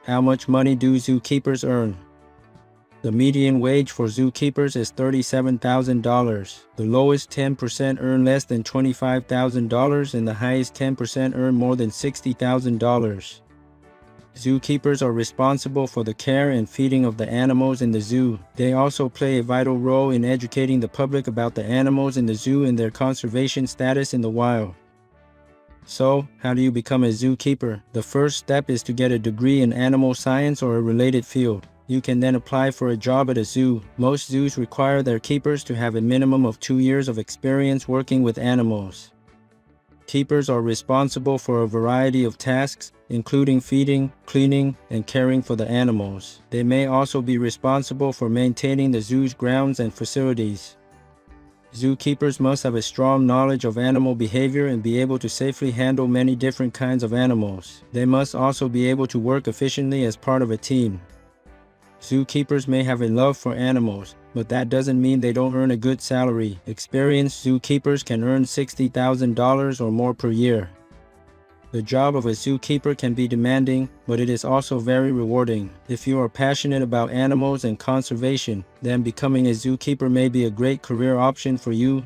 How much money do zookeepers earn? The median wage for zookeepers is $37,000. The lowest 10% earn less than $25,000 and the highest 10% earn more than $60,000. Zookeepers are responsible for the care and feeding of the animals in the zoo. They also play a vital role in educating the public about the animals in the zoo and their conservation status in the wild. So, how do you become a zookeeper? The first step is to get a degree in animal science or a related field. You can then apply for a job at a zoo. Most zoos require their keepers to have a minimum of 2 years of experience working with animals. Keepers are responsible for a variety of tasks, including feeding, cleaning, and caring for the animals. They may also be responsible for maintaining the zoo's grounds and facilities. Zookeepers must have a strong knowledge of animal behavior and be able to safely handle many different kinds of animals. They must also be able to work efficiently as part of a team. Zookeepers may have a love for animals, but that doesn't mean they don't earn a good salary. Experienced zookeepers can earn $60,000 or more per year. The job of a zookeeper can be demanding, but it is also very rewarding. If you are passionate about animals and conservation, then becoming a zookeeper may be a great career option for you.